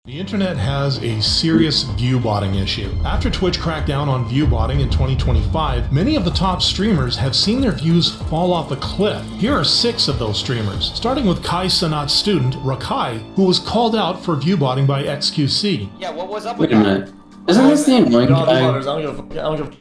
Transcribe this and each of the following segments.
The internet has a serious viewbotting issue. After Twitch cracked down on viewbotting in 2025, many of the top streamers have seen their views fall off a cliff. Here are 6 of those streamers, starting with Kai Sanat's student, Rakai, who was called out for viewbotting by XQC. Yeah, what was up with Wait a minute. Isn't this the annoying guy?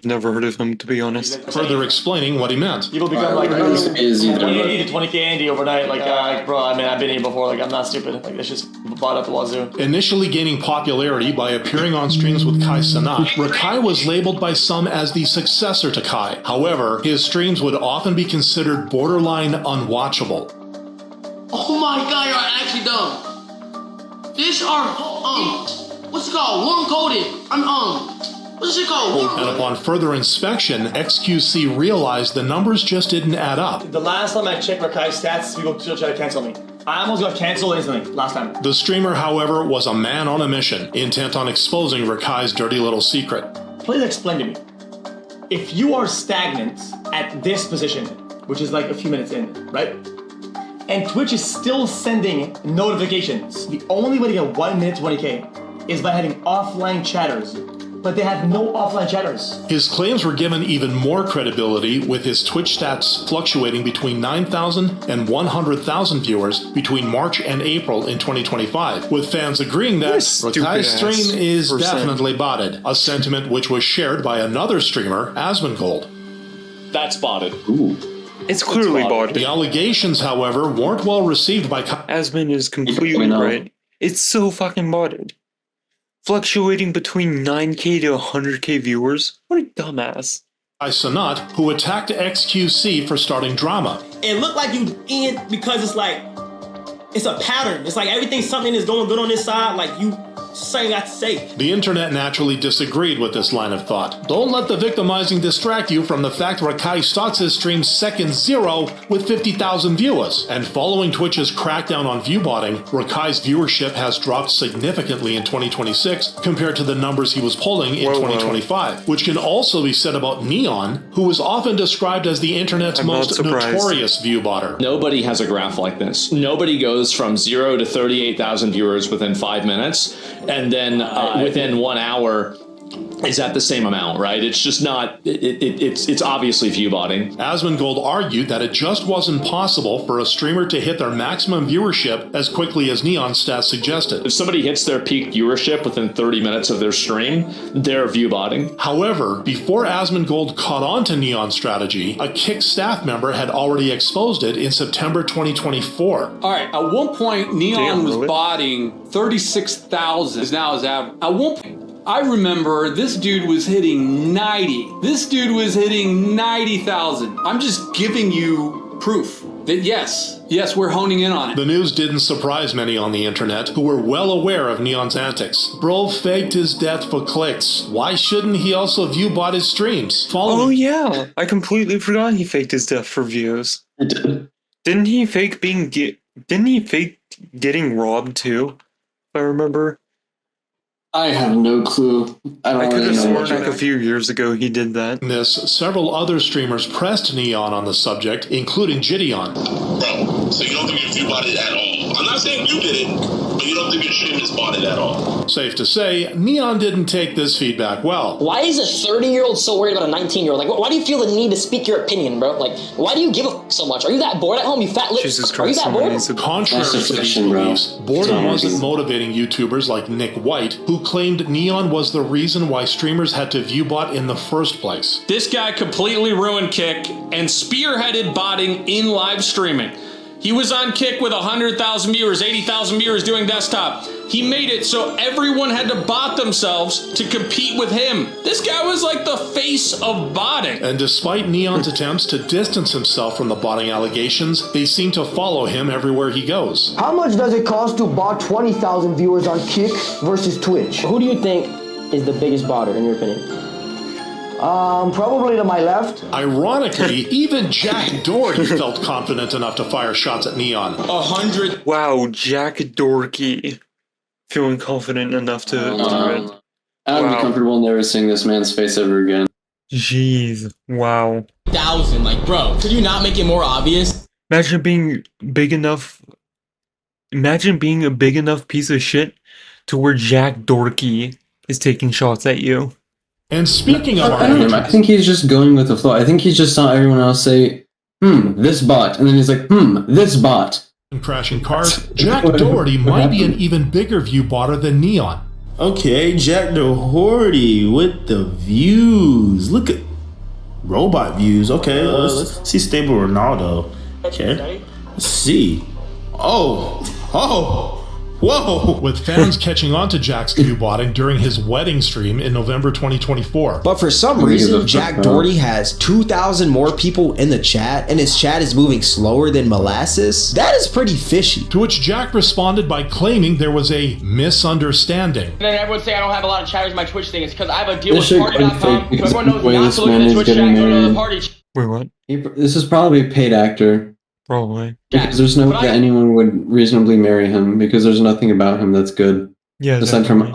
Never heard of him, to be honest. Further explaining what he meant. People become like This is either 20 to 20k Andy overnight. Like, bro, I mean, I've been here before. Like, I'm not stupid. Like, it's just bought up the wazoo. Initially gaining popularity by appearing on streams with Kai Sanat, Rakai was labeled by some as the successor to Kai. However, his streams would often be considered borderline unwatchable. Oh my god, you're actually dumb. Fish are, what's it called? Warm coated. What's it called? And upon further inspection, XQC realized the numbers just didn't add up. The last time I checked Rakai's stats, people still try to cancel me. I almost got canceled instantly last time. The streamer, however, was a man on a mission, intent on exposing Rakai's dirty little secret. Please explain to me. If you are stagnant at this position, which is like a few minutes in, right? And Twitch is still sending notifications. The only way to get 1 minute 20k is by having offline chatters. But they have no offline chatters. His claims were given even more credibility, with his Twitch stats fluctuating between 9,000 and 100,000 viewers between March and April in 2025, with fans agreeing that Rakai's stream is definitely botted, a sentiment which was shared by another streamer, Asmongold. That's botted. Ooh. It's clearly botted. The allegations, however, weren't well received by Asmon is completely right. It's so fucking botted. Fluctuating between 9k to 100k viewers? What a dumbass. Kai Sanat, who attacked XQC for starting drama. It looked like you in because it's like, it's a pattern. It's like something is going good on this side, like you something got to say. The internet naturally disagreed with this line of thought. Don't let the victimizing distract you from the fact Rakai starts his stream second 0 with 50,000 viewers. And following Twitch's crackdown on viewbotting, Rakai's viewership has dropped significantly in 2026 compared to the numbers he was pulling in 2025, which can also be said about Neon, who is often described as the internet's most notorious viewbotter. Nobody has a graph like this. Nobody goes from 0 to 38,000 viewers within 5 minutes, and then within 1 hour is at the same amount, right? It's just not, it's obviously viewbotting. Asmongold argued that it just wasn't possible for a streamer to hit their maximum viewership as quickly as Neon's stats suggested. If somebody hits their peak viewership within 30 minutes of their stream, they're viewbotting. However, before Asmongold caught on to Neon's strategy, a Kick staff member had already exposed it in September 2024. All right, at one point, Neon was botting 36,000 is now his average. At one point, I remember this dude was hitting 90. This dude was hitting 90,000. I'm just giving you proof that yes, we're honing in on it. The news didn't surprise many on the internet, who were well aware of Neon's antics. Bro faked his death for clicks. Why shouldn't he also viewbot his streams? Oh yeah, I completely forgot he faked his death for views. I did. Didn't he fake getting robbed too? If I remember. I have no clue. I could have know sworn what like a few years ago he did that. Several other streamers pressed Neon on the subject, including Gideon. Bro, so you don't think you're viewbotted at all? I'm not saying you did it, but you don't think your stream is botted at all. Safe to say, Neon didn't take this feedback well. Why is a 30-year-old so worried about a 19-year-old? Like, why do you feel the need to speak your opinion, bro? Like, why do you give a f so much? Are you that bored at home, you fat lip? Jesus Are you Christ, that bored? Contrary to these beliefs, boredom wasn't motivating YouTubers like Nick White, who claimed Neon was the reason why streamers had to viewbot in the first place. This guy completely ruined Kick and spearheaded botting in live streaming. He was on Kick with 100,000 viewers, 80,000 viewers doing desktop. He made it so everyone had to bot themselves to compete with him. This guy was like the face of botting. And despite Neon's attempts to distance himself from the botting allegations, they seem to follow him everywhere he goes. How much does it cost to bot 20,000 viewers on Kick versus Twitch? Who do you think is the biggest botter, in your opinion? Probably to my left. Ironically, even Jack Doherty felt confident enough to fire shots at Neon. 100. Wow, Jack Dorky. Feeling confident enough to do it. I would be comfortable never seeing this man's face ever again. Jeez, wow. 1,000, like, bro, could you not make it more obvious? Imagine being a big enough piece of shit to where Jack Dorky is taking shots at you. And speaking of I don't know. I think he's just going with the flow. I think he just saw everyone else say, this bot. And then he's like, this bot. And crashing cars, Jack Doherty might be an even bigger view botter than Neon. Okay, Jack Doherty with the views. Look at robot views. Okay, let's see Stable Ronaldo. Okay, let's see. Whoa! With fans catching on to Jack's view-botting during his wedding stream in November 2024. But for some reason, Jack Doherty has 2,000 more people in the chat, and his chat is moving slower than molasses. That is pretty fishy. To which Jack responded by claiming there was a misunderstanding. And then everyone say I don't have a lot of chatters in my Twitch thing. It's because I have a deal with Party.com, so everyone knows not to look at the Twitch chat and go to the party. Wait, what? This is probably a paid actor. Probably. Because there's no way that anyone would reasonably marry him, because there's nothing about him that's good. Yeah, aside from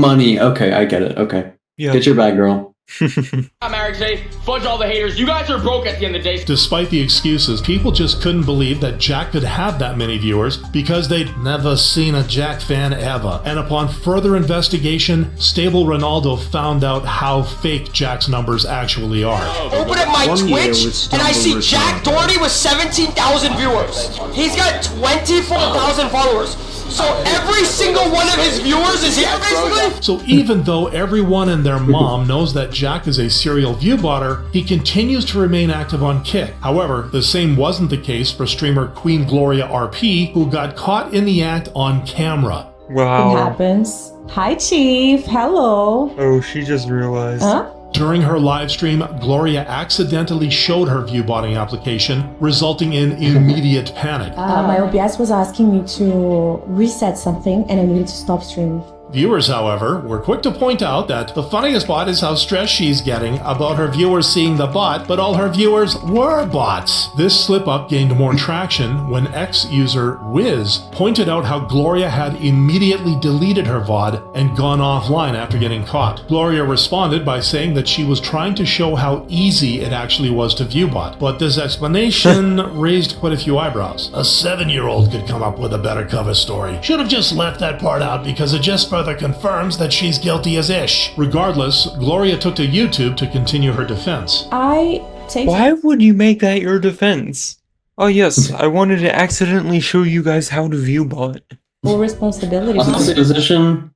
money. Okay, I get it. Okay. Yeah. Get your bag, girl. I'm married today. Fudge all the haters. You guys are broke at the end of the day. Despite the excuses, people just couldn't believe that Jack could have that many viewers because they'd never seen a Jack fan ever. And upon further investigation, Stable Ronaldo found out how fake Jack's numbers actually are. Open up my Twitch and I see Jack Doherty with 17,000 viewers. He's got 24,000 followers. So every single one of his viewers is here, basically? So even though everyone and their mom knows that Jack is a serial view-botter, he continues to remain active on Kick. However, the same wasn't the case for streamer Queen Gloria RP, who got caught in the act on camera. Wow. It happens. Hi, Chief. Hello. Oh, she just realized. Huh? During her live stream, Gloria accidentally showed her view-botting application, resulting in immediate panic. My OBS was asking me to reset something and I needed to stop streaming. Viewers, however, were quick to point out that the funniest part is how stressed she's getting about her viewers seeing the bot, but all her viewers were bots. This slip-up gained more traction when ex-user Wiz pointed out how Gloria had immediately deleted her VOD and gone offline after getting caught. Gloria responded by saying that she was trying to show how easy it actually was to viewbot, but this explanation raised quite a few eyebrows. A 7-year-old could come up with a better cover story. Should have just left that part out because it just further confirms that she's guilty as ish. Regardless, Gloria took to YouTube to continue her defense. Why would you make that your defense? Oh yes, I wanted to accidentally show you guys how to viewbot. Full responsibility. On this position,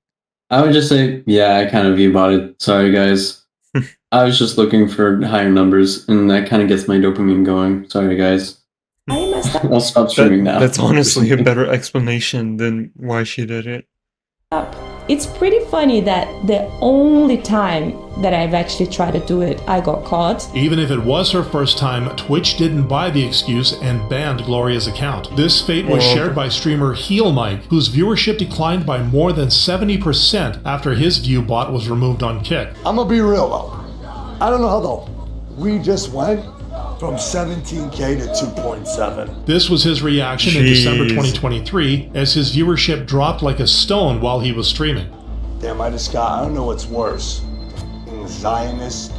I would just say, yeah, I kind of viewbotted. Sorry, guys. I was just looking for higher numbers, and that kind of gets my dopamine going. Sorry, guys. I'll stop streaming now. That's honestly a better explanation than why she did it. It's pretty funny that the only time that I've actually tried to do it, I got caught. Even if it was her first time, Twitch didn't buy the excuse and banned Gloria's account. This fate was shared by streamer Heel Mike, whose viewership declined by more than 70% after his view bot was removed on Kick. I'm gonna be real though. I don't know how though. We just went from 17K to 2.7. This was his reaction in December 2023 as his viewership dropped like a stone while he was streaming. Damn, I don't know what's worse. The Zionist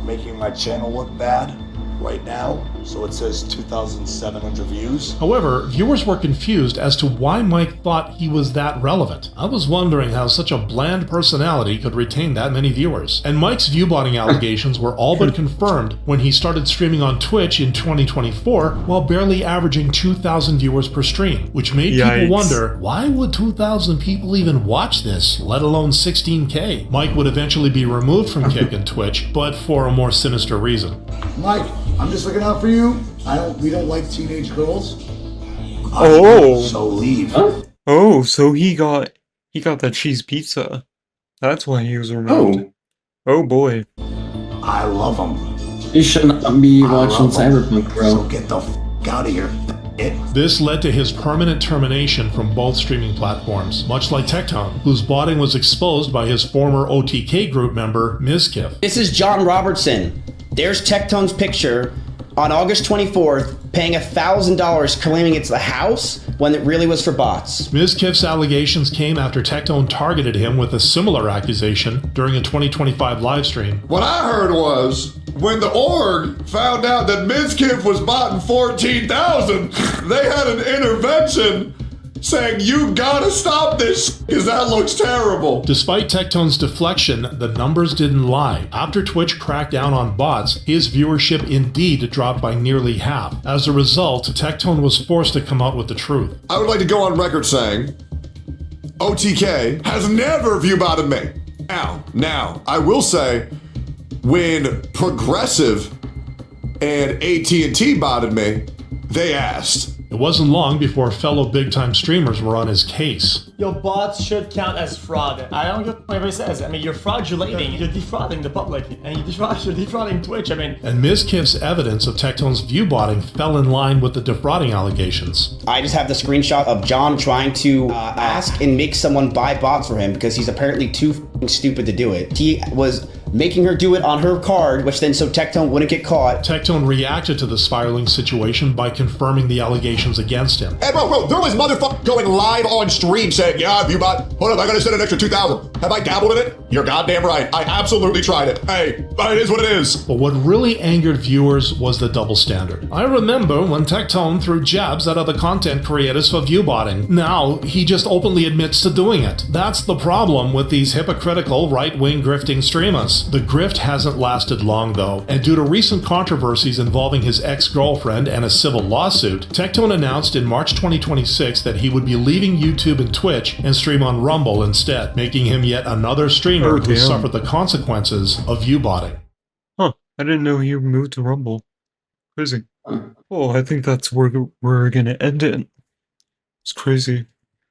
making my channel look bad right now, so it says 2,700 views. However, viewers were confused as to why Mike thought he was that relevant. I was wondering how such a bland personality could retain that many viewers. And Mike's viewbotting allegations were all but confirmed when he started streaming on Twitch in 2024 while barely averaging 2,000 viewers per stream, which made people wonder, why would 2,000 people even watch this, let alone 16K? Mike would eventually be removed from Kick and Twitch, but for a more sinister reason. Mike, I'm just looking out for you. We don't like teenage girls. So leave. Oh, so he got that cheese pizza. That's why he was removed. Oh boy. I love them. You should not be watching Cyberpunk, bro. So get the f out of here. This led to his permanent termination from both streaming platforms, much like Tectone, whose botting was exposed by his former OTK group member, Mizkif. This is John Robertson. There's Tectone's picture on August 24th, paying $1,000 claiming it's the house when it really was for bots. Mizkif's allegations came after Tectone targeted him with a similar accusation during a 2025 livestream. What I heard was, when the org found out that Mizkif was botting 14,000, they had an intervention saying, you gotta stop this, because that looks terrible. Despite Tectone's deflection, the numbers didn't lie. After Twitch cracked down on bots, his viewership indeed dropped by nearly half. As a result, Tectone was forced to come out with the truth. I would like to go on record saying, OTK has never viewbotted me. Now, I will say, when Progressive and AT&T botted me, they asked. It wasn't long before fellow big-time streamers were on his case. Your bots should count as fraud. I don't give what anybody says. I mean, you're fraudulating. You're defrauding the public, and you're defrauding Twitch. I mean, and Ms. Kiff's evidence of Tectone's viewbotting fell in line with the defrauding allegations. I just have the screenshot of John trying to ask and make someone buy bots for him because he's apparently too f***ing stupid to do it. He was making her do it on her card, which then so Tectone wouldn't get caught. Tectone reacted to the spiraling situation by confirming the allegations against him. Hey, bro, there was motherfucker going live on stream saying, yeah, viewbot, hold up, I gotta send an extra 2,000. Have I dabbled in it? You're goddamn right. I absolutely tried it. Hey, it is what it is. But what really angered viewers was the double standard. I remember when Tectone threw jabs at other content creators for viewbotting. Now, he just openly admits to doing it. That's the problem with these hypocritical right-wing grifting streamers. The grift hasn't lasted long though, and due to recent controversies involving his ex-girlfriend and a civil lawsuit, Tectone announced in March 2026 that he would be leaving YouTube and Twitch and stream on Rumble instead, making him yet another streamer who suffered the consequences of viewbotting. Huh, I didn't know he moved to Rumble. Crazy. Oh, I think that's where we're gonna end it. It's crazy.